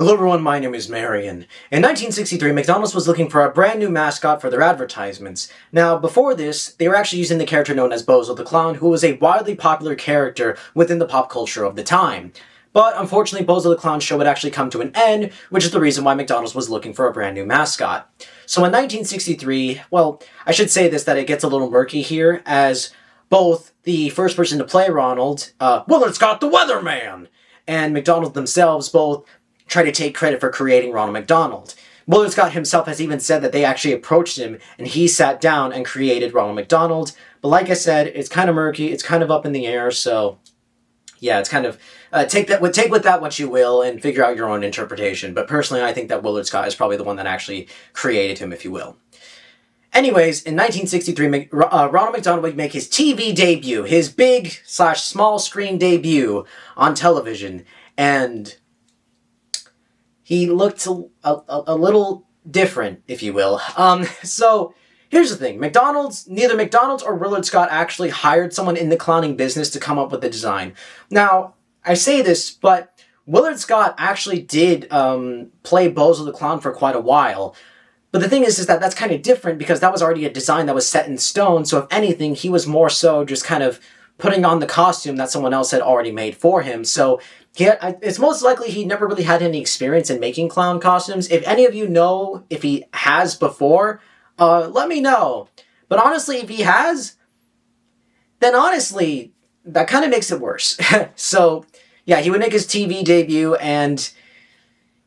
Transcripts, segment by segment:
Hello everyone, my name is Marion. In 1963, McDonald's was looking for a brand new mascot for their advertisements. Now, before this, they were actually using the character known as Bozo the Clown, who was a widely popular character within the pop culture of the time. But unfortunately, Bozo the Clown's show would actually come to an end, which is the reason why McDonald's was looking for a brand new mascot. So in 1963, well, I should say this, that it gets a little murky here, as both the first person to play Ronald, Willard Scott the Weatherman, and McDonald themselves both try to take credit for creating Ronald McDonald. Willard Scott himself has even said that they actually approached him and he sat down and created Ronald McDonald. But like I said, it's kind of murky, it's kind of up in the air, so yeah, it's kind of, take with that what you will and figure out your own interpretation. But personally, I think that Willard Scott is probably the one that actually created him, if you will. Anyways, in 1963, Ronald McDonald would make his TV debut, his big/small screen debut on television, and he looked a little different, if you will. So here's the thing. Neither McDonald's or Willard Scott actually hired someone in the clowning business to come up with the design. Now, I say this, but Willard Scott actually did play Bozo the Clown for quite a while. But the thing is that that's kind of different because that was already a design that was set in stone. So if anything, he was more so just kind of putting on the costume that someone else had already made for him. So it's most likely he never really had any experience in making clown costumes. If any of you know if he has before, let me know. But honestly, if he has, then honestly, that kind of makes it worse. So, yeah, he would make his TV debut, and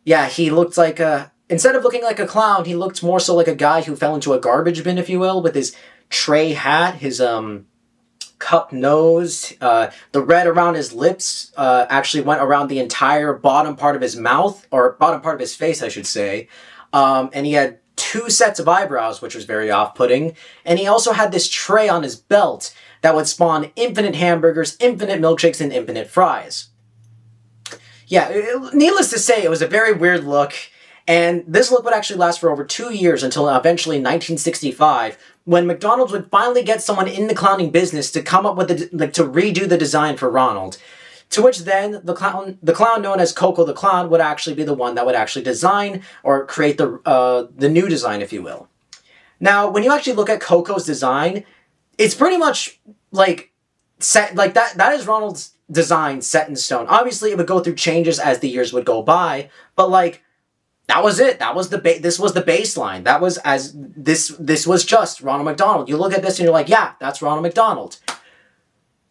yeah, he looked like instead of looking like a clown, he looked more so like a guy who fell into a garbage bin, if you will, with his tray hat, his cup nose, the red around his lips actually went around the entire bottom part of his mouth, or bottom part of his face, I should say. And he had 2 sets of eyebrows, which was very off-putting. And he also had this tray on his belt that would spawn infinite hamburgers, infinite milkshakes, and infinite fries. Yeah, needless to say, it was a very weird look. And this look would actually last for over 2 years until eventually 1965, when McDonald's would finally get someone in the clowning business to come up with to redo the design for Ronald. To which then the clown known as Coco the Clown would actually be the one that would actually design or create the new design, if you will. Now, when you actually look at Coco's design, it's pretty much like set like that. That is Ronald's design set in stone. Obviously, it would go through changes as the years would go by, but like, that was it. That was this was the baseline. That was this was just Ronald McDonald. You look at this and you're like, yeah, that's Ronald McDonald.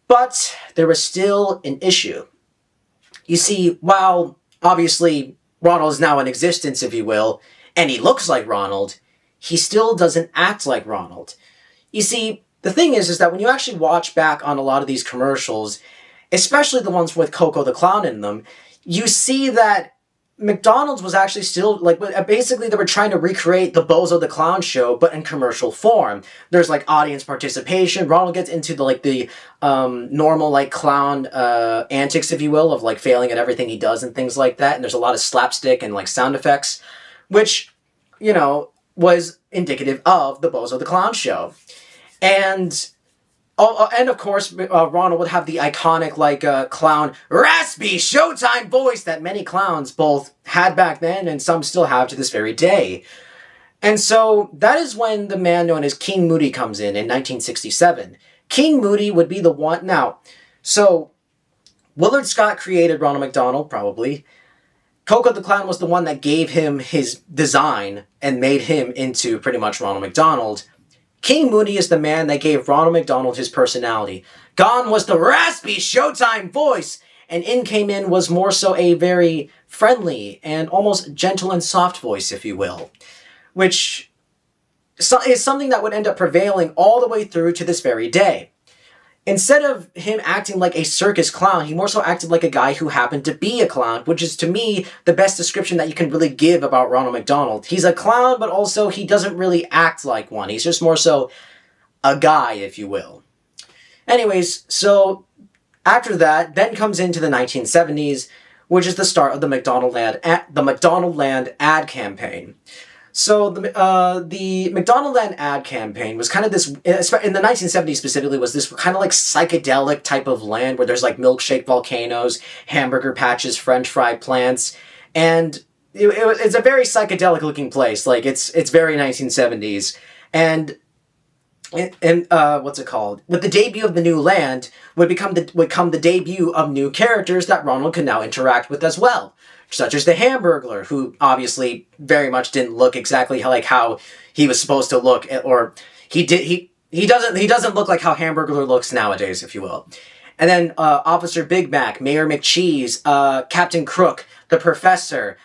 But there was still an issue. You see, while obviously Ronald is now in existence, if you will, and he looks like Ronald, he still doesn't act like Ronald. You see, the thing is that when you actually watch back on a lot of these commercials, especially the ones with Coco the Clown in them, you see that McDonald's was actually still, like, basically they were trying to recreate the Bozo the Clown show, but in commercial form. There's, like, audience participation. Ronald gets into, the normal, like, clown antics, if you will, of, like, failing at everything he does and things like that. And there's a lot of slapstick and, like, sound effects, which, you know, was indicative of the Bozo the Clown show. And of course, Ronald would have the iconic, clown, raspy Showtime voice that many clowns both had back then and some still have to this very day. And so that is when the man known as King Moody comes in 1967. King Moody would be the one. Now, so Willard Scott created Ronald McDonald, probably. Coco the Clown was the one that gave him his design and made him into pretty much Ronald McDonald. King Moody is the man that gave Ronald McDonald his personality. Gone was the raspy Showtime voice, and in was more so a very friendly and almost gentle and soft voice, if you will, which is something that would end up prevailing all the way through to this very day. Instead of him acting like a circus clown, he more so acted like a guy who happened to be a clown, which is, to me, the best description that you can really give about Ronald McDonald. He's a clown, but also he doesn't really act like one. He's just more so a guy, if you will. Anyways, so after that, then comes into the 1970s, which is the start of the McDonaldland ad campaign. So the McDonaldland ad campaign was kind of this, in the 1970s specifically, was this kind of like psychedelic type of land where there's like milkshake volcanoes, hamburger patches, french fry plants, and it's a very psychedelic looking place. Like it's very 1970s, and what's it called? With the debut of the new land would come the debut of new characters that Ronald could now interact with as well, such as the Hamburglar, who obviously very much didn't look exactly like how he was supposed to look, or he doesn't look like how Hamburglar looks nowadays, if you will. And then Officer Big Mac, Mayor McCheese, Captain Crook, the Professor,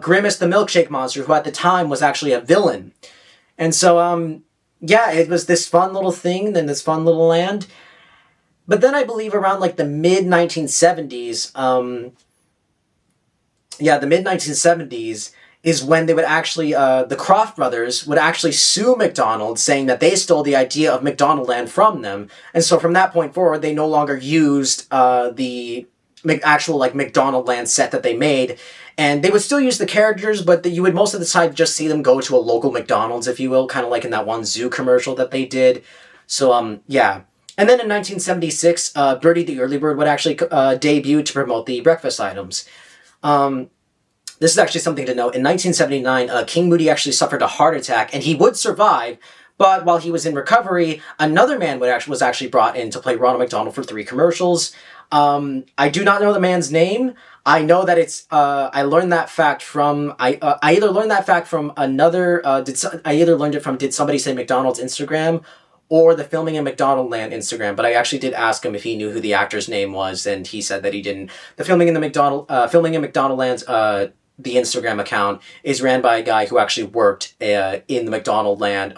Grimace the Milkshake Monster, who at the time was actually a villain. And so, yeah, it was this fun little thing, then this fun little land. But then I believe around like the mid-1970s, the mid-1970s is when they would actually, the Kroft brothers would actually sue McDonald's, saying that they stole the idea of McDonaldland from them. And so from that point forward, they no longer used the actual like McDonaldland set that they made. And they would still use the characters, but you would most of the time just see them go to a local McDonald's, if you will, kind of like in that one zoo commercial that they did. So, yeah. And then in 1976, Birdie the Early Bird would actually debut to promote the breakfast items. This is actually something to note. In 1979, King Moody actually suffered a heart attack, and he would survive, but while he was in recovery, another man was actually brought in to play Ronald McDonald for 3 commercials. I do not know the man's name. I know that it's, I learned that fact from, I either learned that fact from another, I either learned it from Did Somebody Say McDonald's Instagram, or the Filming in McDonaldland Instagram, but I actually did ask him if he knew who the actor's name was, and he said that he didn't. The Filming in McDonaldland's, the Instagram account is ran by a guy who actually worked in the McDonaldland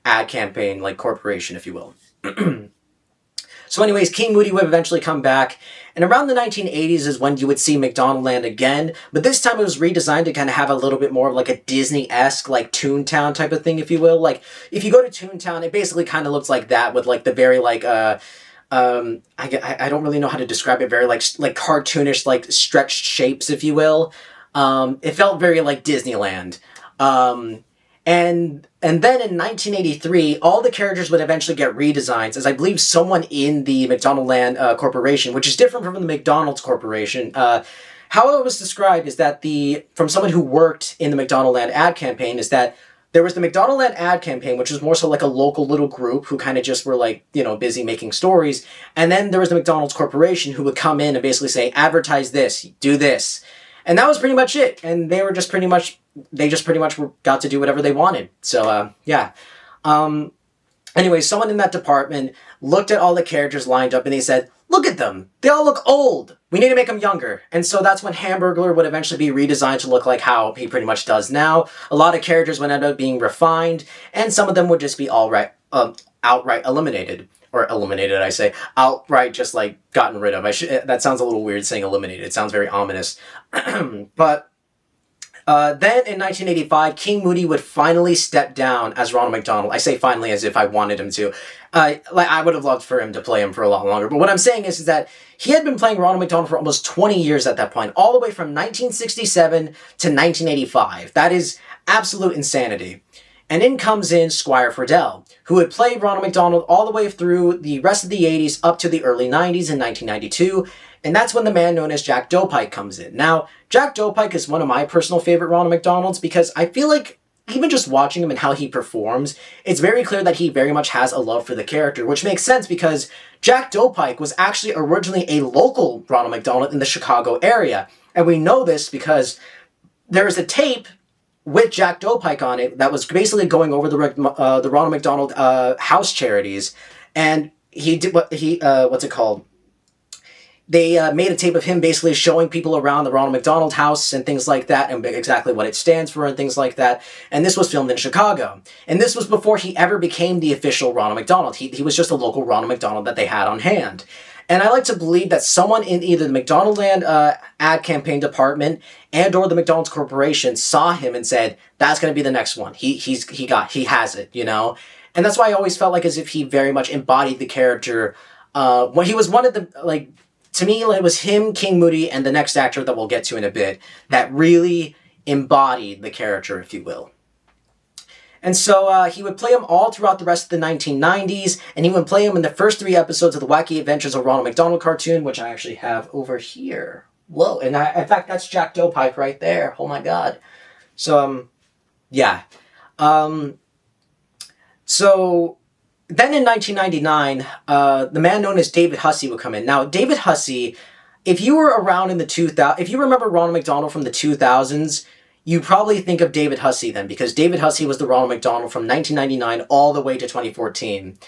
ad campaign, like corporation, if you will. So anyways, King Moody would eventually come back, and around the 1980s is when you would see McDonaldland again, but this time it was redesigned to kind of have a little bit more of like a Disney-esque, like Toontown type of thing, if you will. Like, if you go to Toontown, it basically kind of looks like that, with like the very like, I don't really know how to describe it, very like cartoonish, like stretched shapes, if you will. It felt very like Disneyland. And then in 1983, all the characters would eventually get redesigns, as I believe someone in the McDonaldland Corporation, which is different from the McDonald's Corporation, how it was described is that from someone who worked in the McDonaldland ad campaign, is that there was the McDonaldland ad campaign, which was more so like a local little group who kind of just were like, busy making stories. And then there was the McDonald's Corporation who would come in and basically say, advertise this, do this. And that was pretty much it. And they just pretty much got to do whatever they wanted. So, yeah. Anyway, someone in that department looked at all the characters lined up and they said, look at them. They all look old. We need to make them younger. And so that's when Hamburglar would eventually be redesigned to look like how he pretty much does now. A lot of characters would end up being refined, and some of them would just be outright eliminated. Or eliminated, I say. Outright just, like, gotten rid of. That sounds a little weird saying eliminated. It sounds very ominous. But then in 1985, King Moody would finally step down as Ronald McDonald. I say finally as if I wanted him to. I would have loved for him to play him for a lot longer. But what I'm saying is that he had been playing Ronald McDonald for almost 20 years at that point. All the way from 1967 to 1985. That is absolute insanity. And in comes Squire Friedel, who would play Ronald McDonald all the way through the rest of the 80s up to the early 90s in 1992, and that's when the man known as Jack Dopike comes in. Now, Jack Dopike is one of my personal favorite Ronald McDonalds because I feel like even just watching him and how he performs, it's very clear that he very much has a love for the character, which makes sense because Jack Dopike was actually originally a local Ronald McDonald in the Chicago area. And we know this because there is a tape with Jack Dopike on it that was basically going over the Ronald McDonald house charities, and he did what's it called? They made a tape of him basically showing people around the Ronald McDonald House and things like that, and exactly what it stands for and things like that. And this was filmed in Chicago. And this was before he ever became the official Ronald McDonald. He was just a local Ronald McDonald that they had on hand. And I like to believe that someone in either the McDonaldland ad campaign department and or the McDonald's Corporation saw him and said, that's going to be the next one. He has it, And that's why I always felt like as if he very much embodied the character. When he was one of the, like, to me, it was him, King Moody, and the next actor that we'll get to in a bit that really embodied the character, if you will. And so he would play him all throughout the rest of the 1990s, and he would play him in the first 3 episodes of the Wacky Adventures of Ronald McDonald cartoon, which I actually have over here. Whoa, and in fact, that's Jack Dopipe right there. Oh my god. So, yeah. Um, so, then in 1999, the man known as David Hussey would come in. Now, David Hussey, if you were around in the 2000s, if you remember Ronald McDonald from the 2000s, you probably think of David Hussey then, because David Hussey was the Ronald McDonald from 1999 all the way to 2014.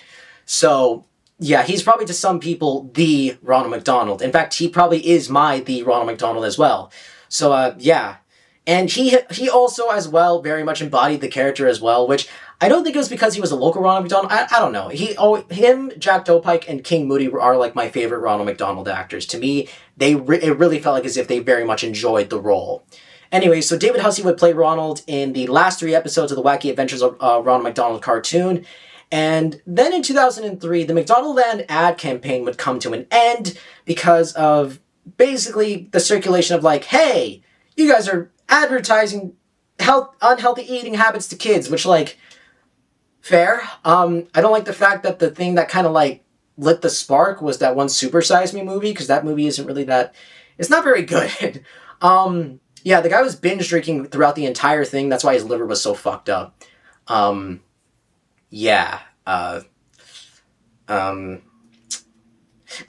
So, yeah, he's probably to some people the Ronald McDonald. In fact, he probably is the Ronald McDonald as well. So, yeah. And he also, as well, very much embodied the character as well, which I don't think it was because he was a local Ronald McDonald. I don't know. Him, Jack Dopipe, and King Moody are like my favorite Ronald McDonald actors. To me, it really felt like as if they very much enjoyed the role. Anyway, so David Hussey would play Ronald in the last 3 episodes of the Wacky Adventures of Ronald McDonald cartoon. And then in 2003, the McDonaldland ad campaign would come to an end because of basically the circulation of like, hey, you guys are advertising unhealthy eating habits to kids, which, like, fair. I don't like the fact that the thing that kind of, like, lit the spark was that one Super Size Me movie, because that movie isn't really that... It's not very good. Yeah, the guy was binge drinking throughout the entire thing. That's why his liver was so fucked up. Yeah.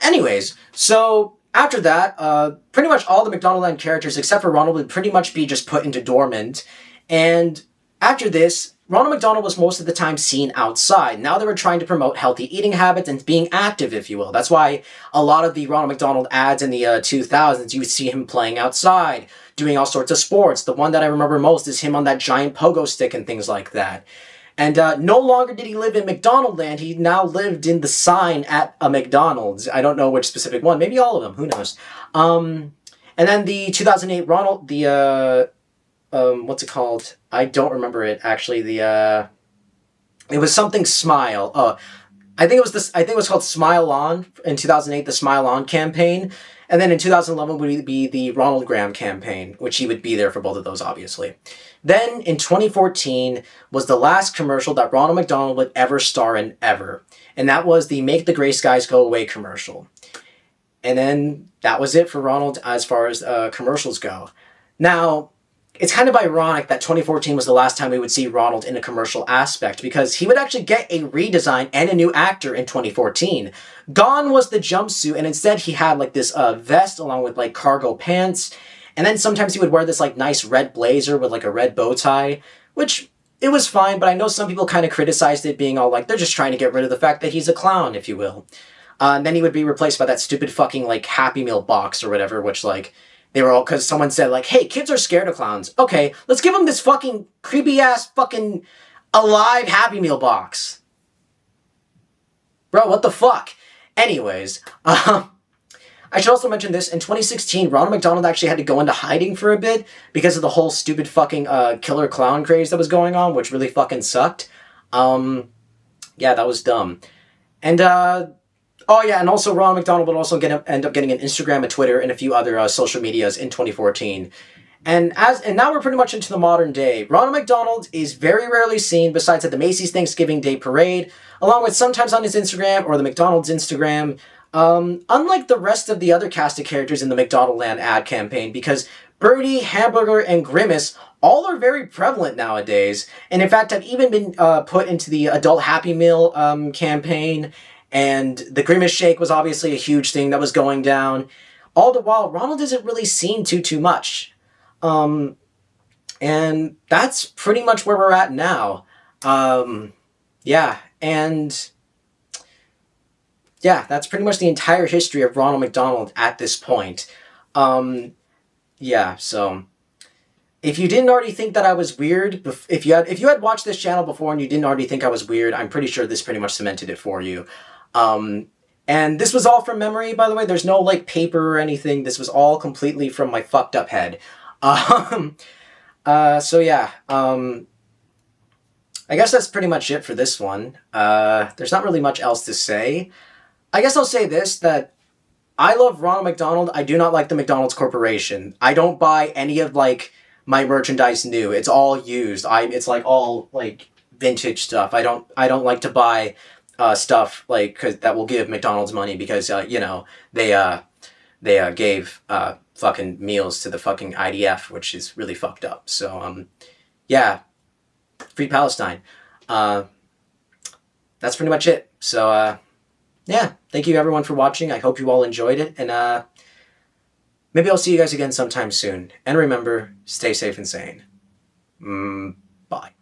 Anyways, so after that, pretty much all the McDonaldland characters, except for Ronald, would pretty much be just put into dormant. And after this, Ronald McDonald was most of the time seen outside. Now they were trying to promote healthy eating habits and being active, if you will. That's why a lot of the Ronald McDonald ads in the 2000s, you would see him playing outside, doing all sorts of sports. The one that I remember most is him on that giant pogo stick and things like that. And no longer did he live in McDonaldland. He now lived in the sign at a McDonald's. I don't know which specific one. Maybe all of them. Who knows? And then the 2008 Ronald, what's it called? I don't remember it, actually. It was something Smile. I think it was called Smile On in 2008, the Smile On campaign. And then in 2011 would be the Ronald Graham campaign, which he would be there for both of those, obviously. Then, in 2014, was the last commercial that Ronald McDonald would ever star in, ever. And that was the Make the Gray Skies Go Away commercial. And then, that was it for Ronald as far as commercials go. Now, it's kind of ironic that 2014 was the last time we would see Ronald in a commercial aspect, because he would actually get a redesign and a new actor in 2014. Gone was the jumpsuit, and instead he had like this vest along with like cargo pants, and then sometimes he would wear this like nice red blazer with like a red bow tie, which it was fine, but I know some people kind of criticized it, being all like, they're just trying to get rid of the fact that he's a clown, if you will. And then he would be replaced by that stupid fucking like Happy Meal box or whatever, which like... They were all, because someone said, like, hey, kids are scared of clowns. Okay, let's give them this fucking creepy-ass fucking alive Happy Meal box. Bro, what the fuck? Anyways, I should also mention this. In 2016, Ronald McDonald actually had to go into hiding for a bit because of the whole stupid fucking killer clown craze that was going on, which really fucking sucked. Yeah, that was dumb. And, oh yeah, and also Ronald McDonald would also end up getting an Instagram, a Twitter, and a few other social medias in 2014. And now we're pretty much into the modern day. Ronald McDonald is very rarely seen besides at the Macy's Thanksgiving Day Parade, along with sometimes on his Instagram or the McDonald's Instagram. Unlike the rest of the other cast of characters in the McDonaldland ad campaign, because Birdie, Hamburger, and Grimace all are very prevalent nowadays, and in fact have even been put into the Adult Happy Meal campaign. And the Grimace Shake was obviously a huge thing that was going down. All the while, Ronald isn't really seen too much. And that's pretty much where we're at now. Yeah, and... yeah, that's pretty much the entire history of Ronald McDonald at this point. Yeah, so... if you didn't already think that I was weird, if you had watched this channel before and you didn't already think I was weird, I'm pretty sure this pretty much cemented it for you. And this was all from memory, by the way. There's no, like, paper or anything. This was all completely from my fucked up head. So yeah, I guess that's pretty much it for this one. There's not really much else to say. I guess I'll say this, that I love Ronald McDonald. I do not like the McDonald's Corporation. I don't buy any of, like, my merchandise new. It's all used. It's, like, all, like, vintage stuff. I don't like to buy... stuff like that will give McDonald's money because you know they gave fucking meals to the fucking IDF, which is really fucked up. So, yeah, free Palestine. That's pretty much it. So, yeah, thank you everyone for watching. I hope you all enjoyed it, and maybe I'll see you guys again sometime soon. And remember, stay safe and sane. Bye.